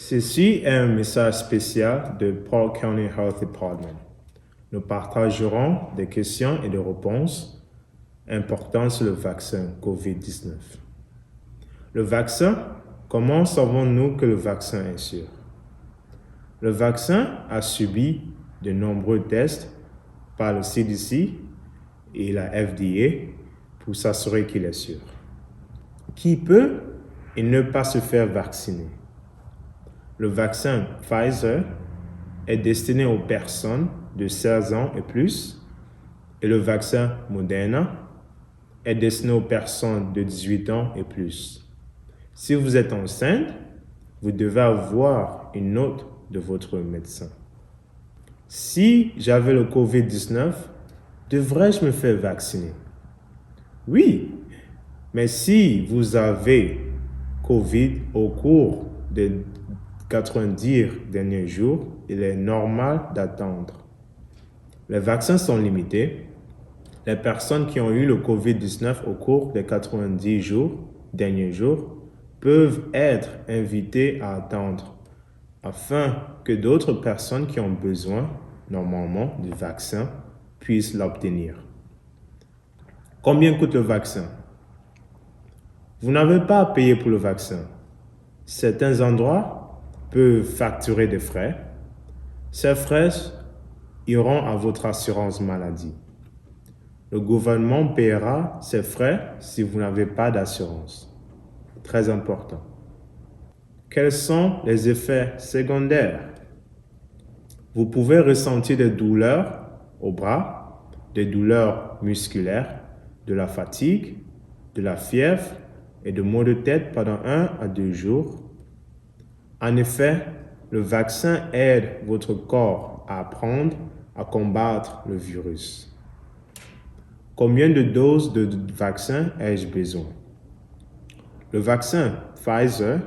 Ceci est un message spécial de Polk County Health Department. Nous partagerons des questions et des réponses importantes sur le vaccin COVID-19. Le vaccin, comment savons-nous que le vaccin est sûr? Le vaccin a subi de nombreux tests par le CDC et la FDA pour s'assurer qu'il est sûr. Qui peut et ne pas se faire vacciner? Le vaccin Pfizer est destiné aux personnes de 16 ans et plus et le vaccin Moderna est destiné aux personnes de 18 ans et plus. Si vous êtes enceinte, vous devez avoir une note de votre médecin. Si j'avais le COVID-19, devrais-je me faire vacciner? Oui, mais si vous avez COVID au cours des 90 derniers jours, il est normal d'attendre. Les vaccins sont limités. Les personnes qui ont eu le COVID-19 au cours des 90 derniers jours peuvent être invitées à attendre afin que d'autres personnes qui ont besoin normalement du vaccin puissent l'obtenir. Combien coûte le vaccin? Vous n'avez pas à payer pour le vaccin. Certains endroits peuvent facturer des frais. Ces frais iront à votre assurance maladie. Le gouvernement paiera ces frais si vous n'avez pas d'assurance. Très important. Quels sont les effets secondaires? Vous pouvez ressentir des douleurs au bras, des douleurs musculaires, de la fatigue, de la fièvre et de maux de tête pendant 1 à 2 jours. En effet, le vaccin aide votre corps à apprendre à combattre le virus. Combien de doses de vaccin ai-je besoin? Le vaccin Pfizer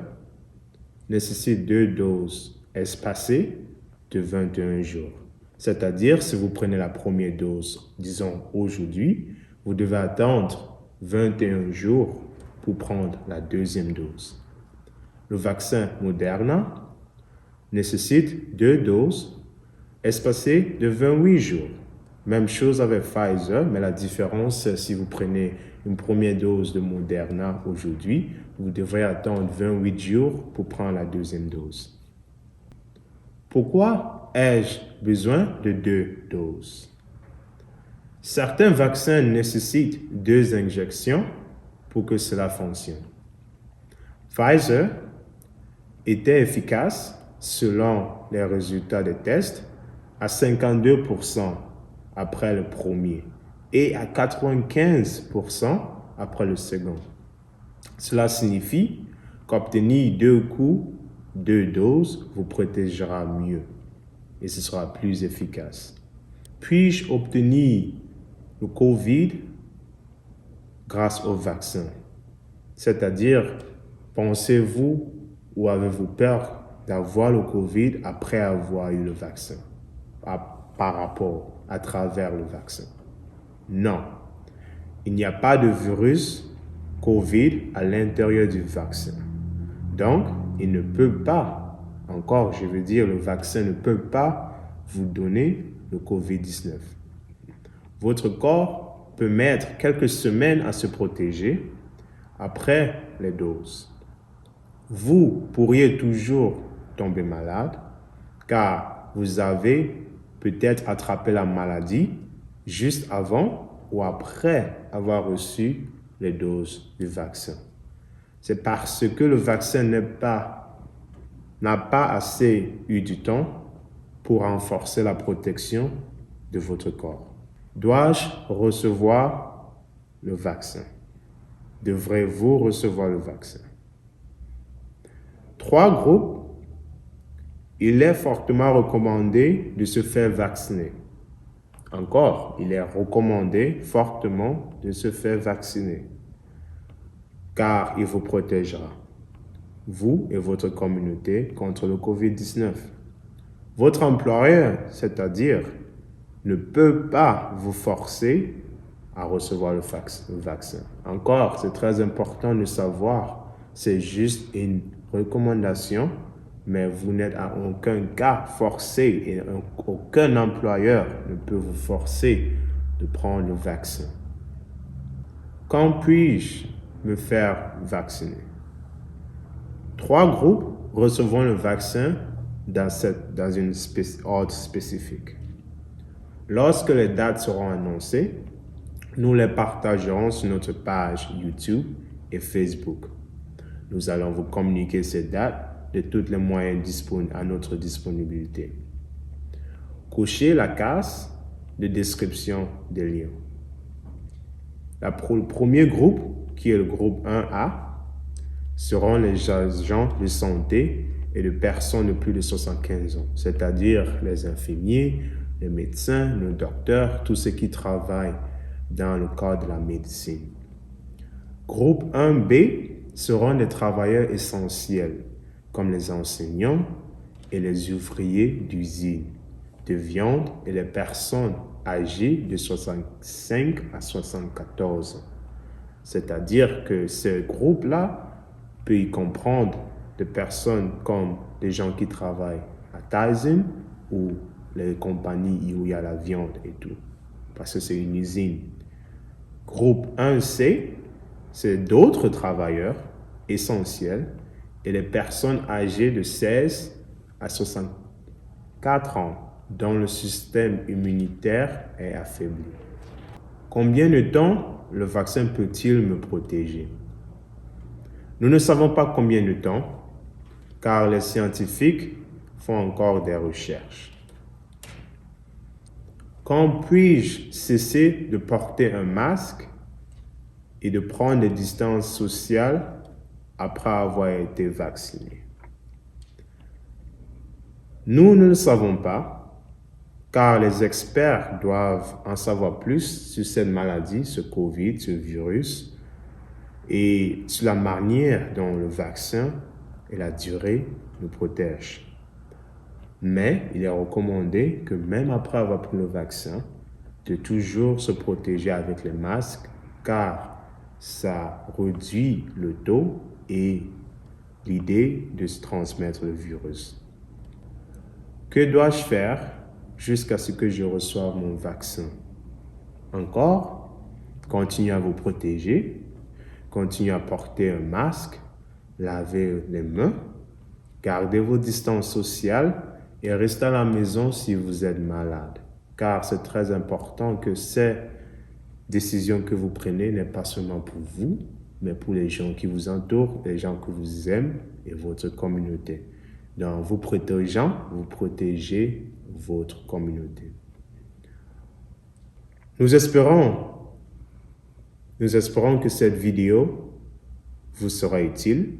nécessite 2 doses espacées de 21 jours. C'est-à-dire, si vous prenez la première dose, disons aujourd'hui, vous devez attendre 21 jours pour prendre la deuxième dose. Le vaccin Moderna nécessite 2 doses espacées de 28 jours. Même chose avec Pfizer, mais la différence, c'est si vous prenez une première dose de Moderna aujourd'hui, vous devrez attendre 28 jours pour prendre la deuxième dose. Pourquoi ai-je besoin de 2 doses? Certains vaccins nécessitent 2 injections pour que cela fonctionne. Pfizer était efficace, selon les résultats des tests, à 52% après le premier et à 95% après le second. Cela signifie qu'obtenir 2 coups, 2 doses vous protégera mieux et ce sera plus efficace. Puis-je obtenir le COVID grâce au vaccin? C'est-à-dire, pensez-vous ou avez-vous peur d'avoir le COVID après avoir eu le vaccin, par rapport à travers le vaccin? Non, il n'y a pas de virus COVID à l'intérieur du vaccin. Donc, il ne peut pas, le vaccin ne peut pas vous donner le COVID-19. Votre corps peut mettre quelques semaines à se protéger après les doses. Vous pourriez toujours tomber malade car vous avez peut-être attrapé la maladie juste avant ou après avoir reçu les doses du vaccin. C'est parce que le vaccin n'a pas assez eu du temps pour renforcer la protection de votre corps. Dois-je recevoir le vaccin? Devrez-vous recevoir le vaccin? 3 groupes. Il est fortement recommandé de se faire vacciner. Encore, il est recommandé fortement de se faire vacciner, car il vous protégera, vous et votre communauté, contre le COVID-19. Votre employeur, c'est-à-dire, ne peut pas vous forcer à recevoir le vaccin. Encore, c'est très important de savoir, c'est juste une recommandation mais vous n'êtes à aucun cas forcé et aucun employeur ne peut vous forcer de prendre le vaccin. Quand puis-je me faire vacciner? 3 groupes recevront le vaccin dans une ordre spécifique. Lorsque les dates seront annoncées, nous les partagerons sur notre page YouTube et Facebook. Nous allons vous communiquer ces dates de tous les moyens à notre disponibilité. Cochez la case de description des liens. Le premier groupe, qui est le groupe 1A, seront les agents de santé et les personnes de plus de 75 ans, c'est-à-dire les infirmiers, les médecins, les docteurs, tous ceux qui travaillent dans le cadre de la médecine. Groupe 1B seront des travailleurs essentiels, comme les enseignants et les ouvriers d'usine, de viande et les personnes âgées de 65 à 74 ans. C'est-à-dire que ce groupe-là peut y comprendre des personnes comme des gens qui travaillent à Tyson ou les compagnies où il y a la viande et tout, parce que c'est une usine. Groupe 1C, c'est d'autres travailleurs essentiels et les personnes âgées de 16 à 64 ans dont le système immunitaire est affaibli. Combien de temps le vaccin peut-il me protéger? Nous ne savons pas combien de temps, car les scientifiques font encore des recherches. Quand puis-je cesser de porter un masque et de prendre des distances sociales après avoir été vacciné? Nous ne le savons pas, car les experts doivent en savoir plus sur cette maladie, ce COVID, ce virus, et sur la manière dont le vaccin et la durée nous protègent. Mais il est recommandé que même après avoir pris le vaccin, de toujours se protéger avec les masques, car ça réduit le taux et l'idée de se transmettre le virus. Que dois-je faire jusqu'à ce que je reçoive mon vaccin? Encore, continuez à vous protéger, continuez à porter un masque, lavez les mains, gardez vos distances sociales et restez à la maison si vous êtes malade, car c'est très important que ces décisions que vous prenez n'est pas seulement pour vous, mais pour les gens qui vous entourent, les gens que vous aimez et votre communauté. Donc, vous protégeant, vous protégez votre communauté. Nous espérons que cette vidéo vous sera utile.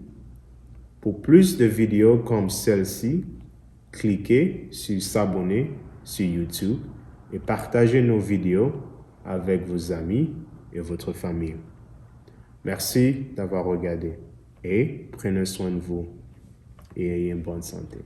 Pour plus de vidéos comme celle-ci, cliquez sur s'abonner sur YouTube et partagez nos vidéos avec vos amis et votre famille. Merci d'avoir regardé et prenez soin de vous et ayez une bonne santé.